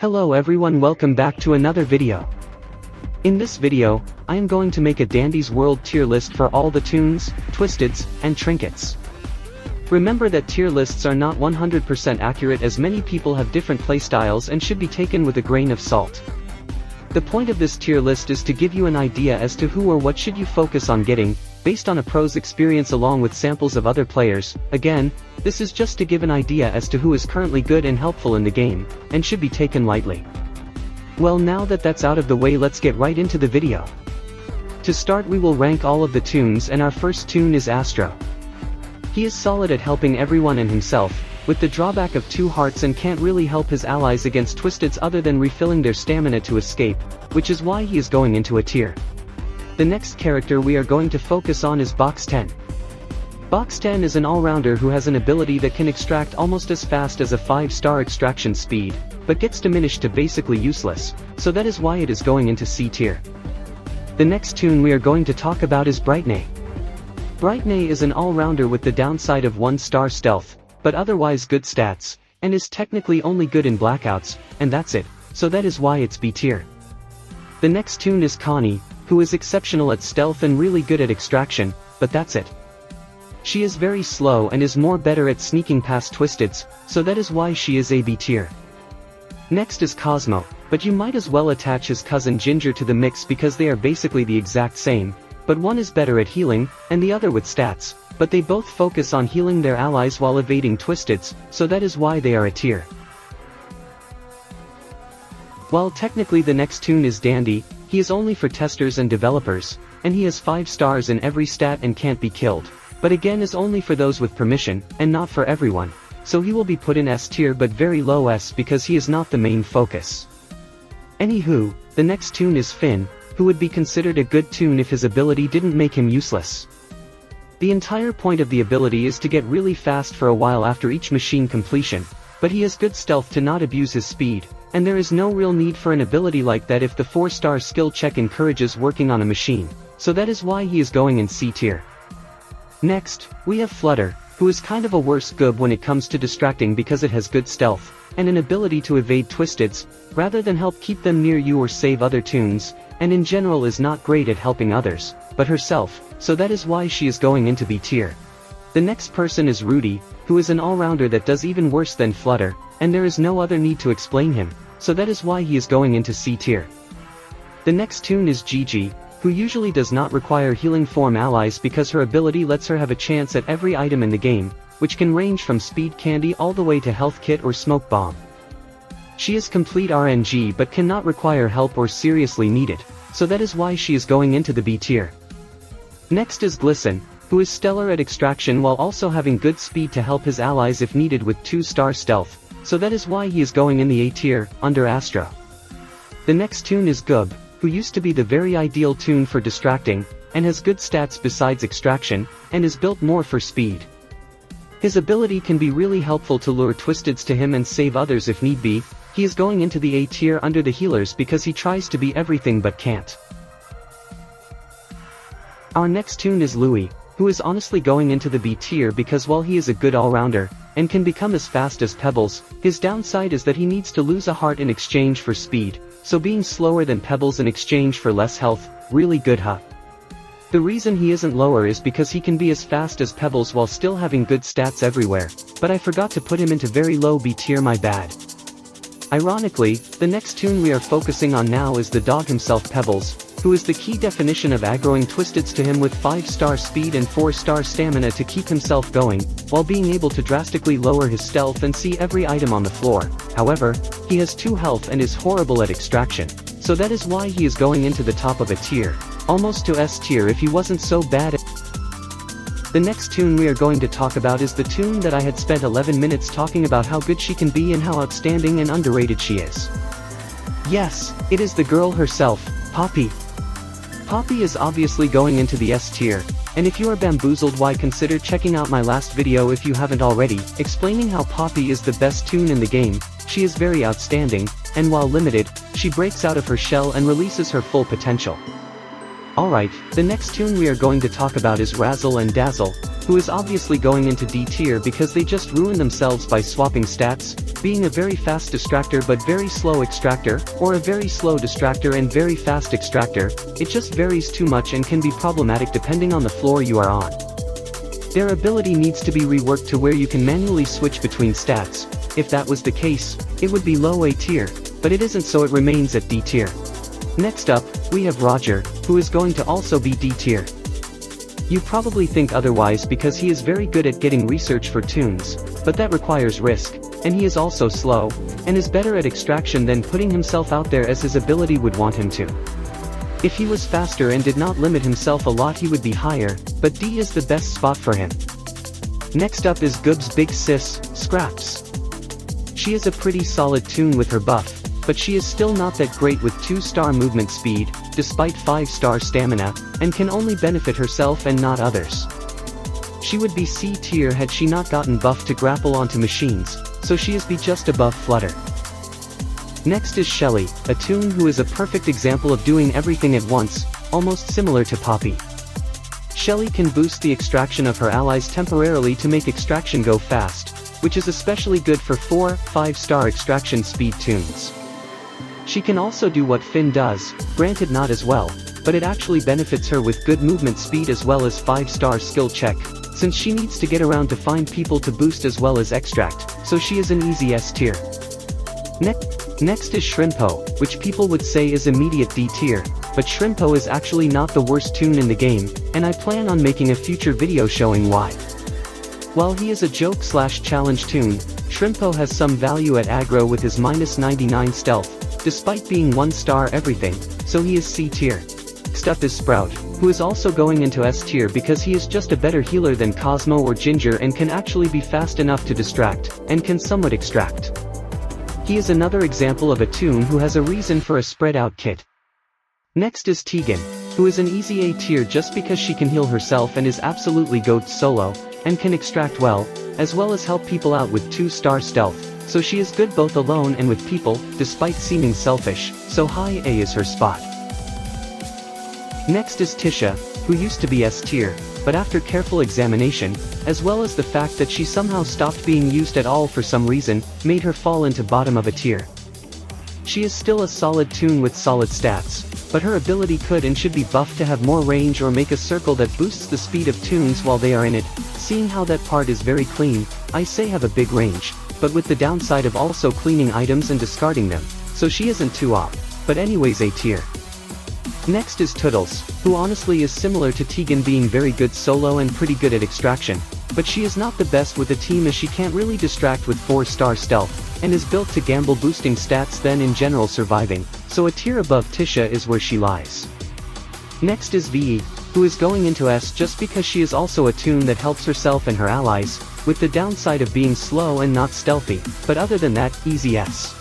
Hello everyone, welcome back to another video. In this video, I am going to make a Dandy's World tier list for all the Toons, Twisteds, and Trinkets. Remember that tier lists are not 100% accurate as many people have different playstyles and should be taken with a grain of salt. The point of this tier list is to give you an idea as to who or what should you focus on getting, based on a pro's experience along with samples of other players. Again, this is just to give an idea as to who is currently good and helpful in the game, and should be taken lightly. Well, now that that's out of the way, let's get right into the video. To start, we will rank all of the Toons, and our first Toon is Astro. He is solid at helping everyone and himself, with the drawback of 2 hearts, and can't really help his allies against Twisteds other than refilling their stamina to escape, which is why he is going into a tier. The next character we are going to focus on is Box 10. Box 10 is an all-rounder who has an ability that can extract almost as fast as a 5-star extraction speed, but gets diminished to basically useless, so that is why it is going into C tier. The next Toon we are going to talk about is Brightnay. Brightnay is an all-rounder with the downside of 1-star stealth, but otherwise good stats, and is technically only good in blackouts, and that's it, so that is why it's B tier. The next Toon is Connie, who is exceptional at stealth and really good at extraction, but that's it. She is very slow and is more better at sneaking past Twisteds, so that is why she is a B tier. Next is Cosmo, but you might as well attach his cousin Ginger to the mix because they are basically the exact same, but one is better at healing, and the other with stats, but they both focus on healing their allies while evading Twisteds, so that is why they are a tier. While technically the next Toon is Dandy, he is only for testers and developers, and he has 5 stars in every stat and can't be killed, but again is only for those with permission, and not for everyone, so he will be put in S tier but very low S because he is not the main focus. Anywho, the next Toon is Finn, who would be considered a good Toon if his ability didn't make him useless. The entire point of the ability is to get really fast for a while after each machine completion, but he has good stealth to not abuse his speed, and there is no real need for an ability like that if the 4-star skill check encourages working on a machine, so that is why he is going in C tier. Next, we have Flutter, who is kind of a worse goob when it comes to distracting because it has good stealth, and an ability to evade Twisteds, rather than help keep them near you or save other Toons, and in general is not great at helping others, but herself, so that is why she is going into B tier. The next person is Rudy, who is an all-rounder that does even worse than Flutter, and there is no other need to explain him, so that is why he is going into C tier. The next Toon is Gigi, who usually does not require healing form allies because her ability lets her have a chance at every item in the game, which can range from speed candy all the way to health kit or smoke bomb. She is complete RNG but cannot require help or seriously need it, so that is why she is going into the B tier. Next is Glisten, who is stellar at extraction while also having good speed to help his allies if needed with 2-star stealth, so that is why he is going in the A tier, under Astro. The next Toon is Goob, who used to be the very ideal Toon for distracting, and has good stats besides extraction, and is built more for speed. His ability can be really helpful to lure Twisteds to him and save others if need be. He is going into the A tier under the healers because he tries to be everything but can't. Our next Toon is Louie, who is honestly going into the B tier because while he is a good all-rounder, and can become as fast as Pebbles, his downside is that he needs to lose a heart in exchange for speed, so being slower than Pebbles in exchange for less health, really good huh? The reason he isn't lower is because he can be as fast as Pebbles while still having good stats everywhere, but I forgot to put him into very low B tier, my bad. Ironically, the next Toon we are focusing on now is the dog himself, Pebbles, who is the key definition of aggroing Twisteds to him with 5-star speed and 4-star stamina to keep himself going, while being able to drastically lower his stealth and see every item on the floor. However, he has 2 health and is horrible at extraction, so that is why he is going into the top of a tier, almost to S tier if he wasn't so bad at. The next Toon we are going to talk about is the Toon that I had spent 11 minutes talking about how good she can be and how outstanding and underrated she is. Yes, it is the girl herself, Poppy. Poppy is obviously going into the S tier, and if you are bamboozled, why consider checking out my last video if you haven't already, explaining how Poppy is the best Toon in the game. She is very outstanding, and while limited, she breaks out of her shell and releases her full potential. Alright, the next Toon we are going to talk about is Razzle and Dazzle, who is obviously going into D tier because they just ruin themselves by swapping stats, being a very fast distractor but very slow extractor, or a very slow distractor and very fast extractor. It just varies too much and can be problematic depending on the floor you are on. Their ability needs to be reworked to where you can manually switch between stats. If that was the case, it would be low A tier, but it isn't, so it remains at D tier. Next up, we have Roger, who is going to also be D tier. You probably think otherwise because he is very good at getting research for toons, but that requires risk, and he is also slow, and is better at extraction than putting himself out there as his ability would want him to. If he was faster and did not limit himself a lot, he would be higher, but D is the best spot for him. Next up is Goob's big sis, Scraps. She is a pretty solid toon with her buff, but she is still not that great with 2-star movement speed, despite 5-star stamina, and can only benefit herself and not others. She would be C tier had she not gotten buffed to grapple onto machines, so she is B just above Flutter. Next is Shelly, a toon who is a perfect example of doing everything at once, almost similar to Poppy. Shelly can boost the extraction of her allies temporarily to make extraction go fast, which is especially good for 4-5-star extraction speed toons. She can also do what Finn does, granted not as well, but it actually benefits her with good movement speed as well as 5-star skill check, since she needs to get around to find people to boost as well as extract, so she is an easy S tier. Next is Shrimpo, which people would say is immediate D tier, but Shrimpo is actually not the worst toon in the game, and I plan on making a future video showing why. While he is a joke/challenge toon, Shrimpo has some value at aggro with his -99 stealth, despite being 1-star everything, so he is C tier. Next up is Sprout, who is also going into S tier because he is just a better healer than Cosmo or Ginger and can actually be fast enough to distract, and can somewhat extract. He is another example of a toon who has a reason for a spread-out kit. Next is Tegan, who is an easy A tier just because she can heal herself and is absolutely GOAT solo, and can extract well as help people out with 2-star stealth, so she is good both alone and with people, despite seeming selfish, so high A is her spot. Next is Tisha, who used to be S tier, but after careful examination, as well as the fact that she somehow stopped being used at all for some reason, made her fall into bottom of a tier. She is still a solid toon with solid stats, but her ability could and should be buffed to have more range or make a circle that boosts the speed of toons while they are in it. Seeing how that part is very clean, I say have a big range, but with the downside of also cleaning items and discarding them, so she isn't too off, but anyways A tier. Next is Toodles, who honestly is similar to Tegan, being very good solo and pretty good at extraction, but she is not the best with a team as she can't really distract with 4-star stealth, and is built to gamble boosting stats than in general surviving, so a tier above Tisha is where she lies. Next is VE, who is going into S just because she is also a toon that helps herself and her allies, with the downside of being slow and not stealthy, but other than that, easy S.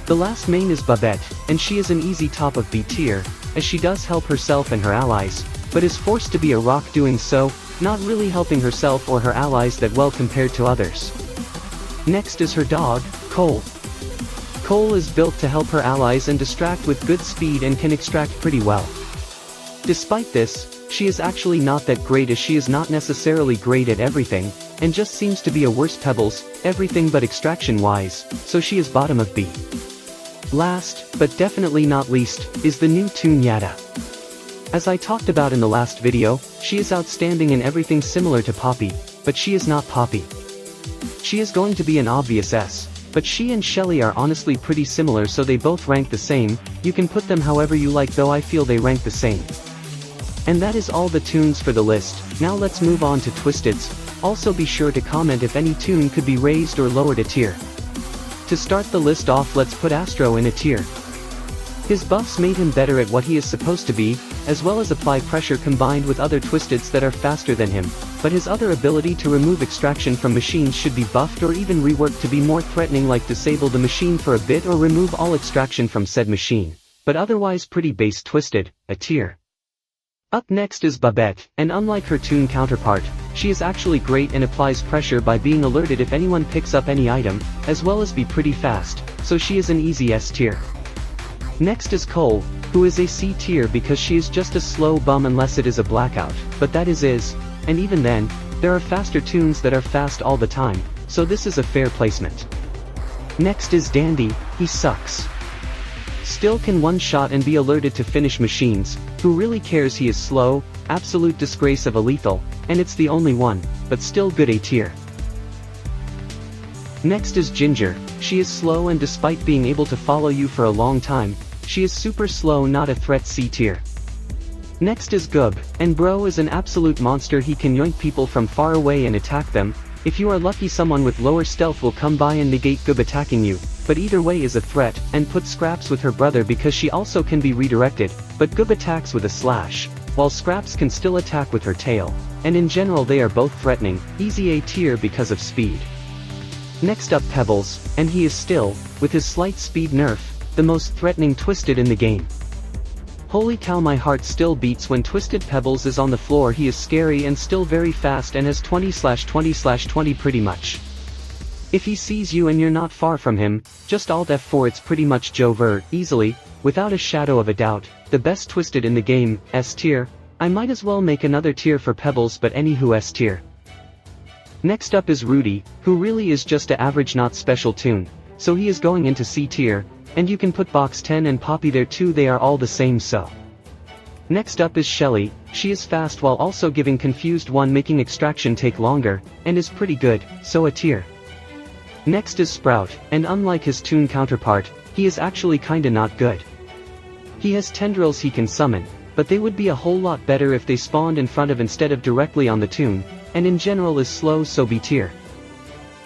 The last main is Babette, and she is an easy top of B tier, as she does help herself and her allies, but is forced to be a rock doing so, not really helping herself or her allies that well compared to others. Next is her dog, Cole. Cole is built to help her allies and distract with good speed and can extract pretty well. Despite this, she is actually not that great as she is not necessarily great at everything, and just seems to be a worse Pebbles, everything but extraction wise, so she is bottom of B. Last, but definitely not least, is the new toon Yada. As I talked about in the last video, she is outstanding in everything similar to Poppy, but she is not Poppy. She is going to be an obvious S, but she and Shelly are honestly pretty similar, so they both rank the same. You can put them however you like, though I feel they rank the same. And that is all the toons for the list. Now let's move on to Twisteds. Also be sure to comment if any toon could be raised or lowered a tier. To start the list off, let's put Astro in a tier. His buffs made him better at what he is supposed to be, as well as apply pressure combined with other Twisteds that are faster than him, but his other ability to remove extraction from machines should be buffed or even reworked to be more threatening, like disable the machine for a bit or remove all extraction from said machine. But otherwise pretty base Twisted, a tier. Up next is Babette, and unlike her toon counterpart, she is actually great and applies pressure by being alerted if anyone picks up any item, as well as be pretty fast, so she is an easy S tier. Next is Cole, who is a C tier because she is just a slow bum unless it is a blackout, but that is and even then, there are faster Toons that are fast all the time, so this is a fair placement. Next is Dandy, he sucks. Still can one-shot and be alerted to finish machines, who really cares he is slow, absolute disgrace of a lethal, and it's the only one, but still good A tier. Next is Ginger, she is slow and despite being able to follow you for a long time, she is super slow, not a threat, C tier. Next is Goob, and bro is an absolute monster, he can yoink people from far away and attack them. If you are lucky someone with lower stealth will come by and negate Goob attacking you, but either way is a threat, and put Scraps with her brother because she also can be redirected, but Goob attacks with a slash, while Scraps can still attack with her tail, and in general they are both threatening, easy A tier because of speed. Next up Pebbles, and he is still, with his slight speed nerf, the most threatening Twisted in the game. Holy cow, my heart still beats when Twisted Pebbles is on the floor, he is scary and still very fast and has 20/20/20 pretty much. If he sees you and you're not far from him, just Alt F4, it's pretty much Joe Ver, easily, without a shadow of a doubt, the best Twisted in the game, S tier. I might as well make another tier for Pebbles, but anywho, S tier. Next up is Rudy, who really is just a average not special Toon, so he is going into C tier, and you can put Box 10 and Poppy there too, they are all the same so. Next up is Shelly, she is fast while also giving confused one, making extraction take longer, and is pretty good, so A tier. Next is Sprout, and unlike his Toon counterpart, he is actually kinda not good. He has tendrils he can summon, but they would be a whole lot better if they spawned in front of instead of directly on the Toon, and in general is slow, so B tier.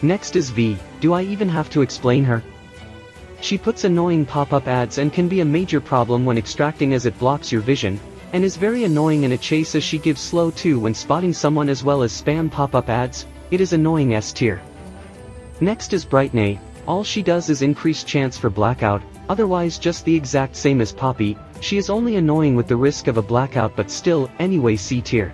Next is V, do I even have to explain her? She puts annoying pop-up ads and can be a major problem when extracting as it blocks your vision, and is very annoying in a chase as she gives slow too when spotting someone as well as spam pop-up ads, it is annoying, S tier. Next is Brightnay, all she does is increase chance for blackout, otherwise just the exact same as Poppy, she is only annoying with the risk of a blackout but still, anyway, C tier.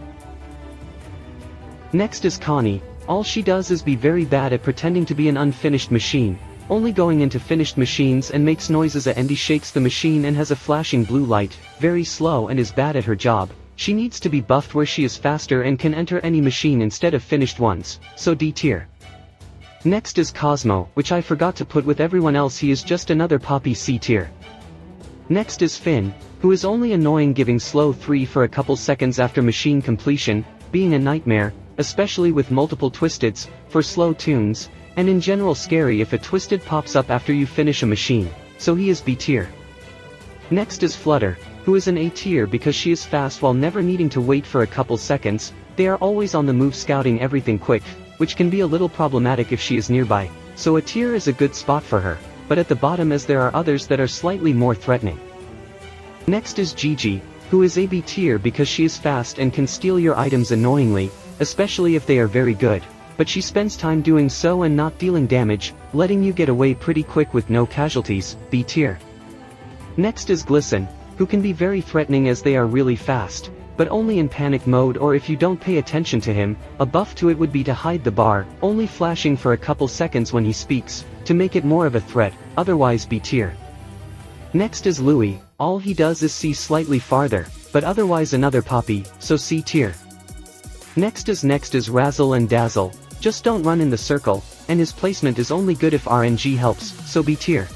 Next is Connie, all she does is be very bad at pretending to be an unfinished machine, only going into finished machines and makes noises and he shakes the machine and has a flashing blue light, very slow and is bad at her job. She needs to be buffed where she is faster and can enter any machine instead of finished ones, so D tier. Next is Cosmo, which I forgot to put with everyone else, he is just another Poppy, C tier. Next is Finn, who is only annoying giving slow 3 for a couple seconds after machine completion, being a nightmare, especially with multiple Twisteds, for slow Toons, and in general scary if a Twisted pops up after you finish a machine, so he is B tier. Next is Flutter, who is an A tier because she is fast while never needing to wait for a couple seconds, they are always on the move scouting everything quick, which can be a little problematic if she is nearby, so A tier is a good spot for her, but at the bottom as there are others that are slightly more threatening. Next is Gigi, who is a B tier because she is fast and can steal your items annoyingly, especially if they are very good, but she spends time doing so and not dealing damage, letting you get away pretty quick with no casualties, B tier. Next is Glisten, who can be very threatening as they are really fast, but only in panic mode or if you don't pay attention to him. A buff to it would be to hide the bar, only flashing for a couple seconds when he speaks, to make it more of a threat, otherwise B tier. Next is Louie, all he does is see slightly farther, but otherwise another Poppy, so C tier. Next is Razzle and Dazzle, just don't run in the circle, and his placement is only good if RNG helps, so B tier.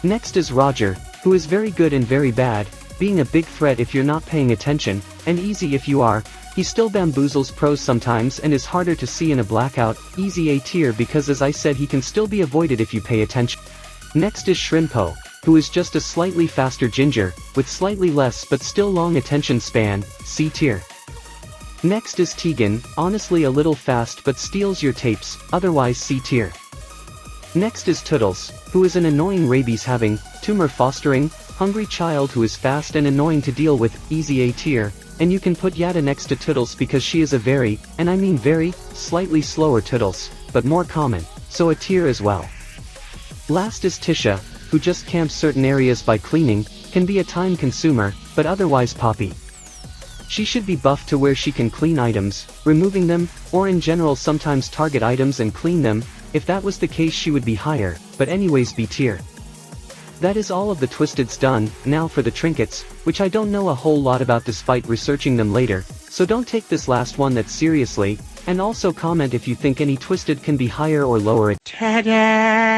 Next is Roger, who is very good and very bad, being a big threat if you're not paying attention, and easy if you are. He still bamboozles pros sometimes and is harder to see in a blackout, easy A tier because as I said he can still be avoided if you pay attention. Next is Shrimpo, who is just a slightly faster Ginger, with slightly less but still long attention span, C tier. Next is Tegan, honestly a little fast but steals your tapes, otherwise C tier. Next is Toodles, who is an annoying rabies having, tumor fostering, hungry child who is fast and annoying to deal with, easy A tier, and you can put Yada next to Toodles because she is a very, and I mean very, slightly slower Toodles, but more common, so A tier as well. Last is Tisha, who just camps certain areas by cleaning, can be a time consumer, but otherwise Poppy. She should be buffed to where she can clean items, removing them, or in general sometimes target items and clean them. If that was the case she would be higher, but anyways B tier. That is all of the Twisteds done. Now for the Trinkets, which I don't know a whole lot about despite researching them later. So don't take this last one that seriously, and also comment if you think any twisted can be higher or lower. Ta-da!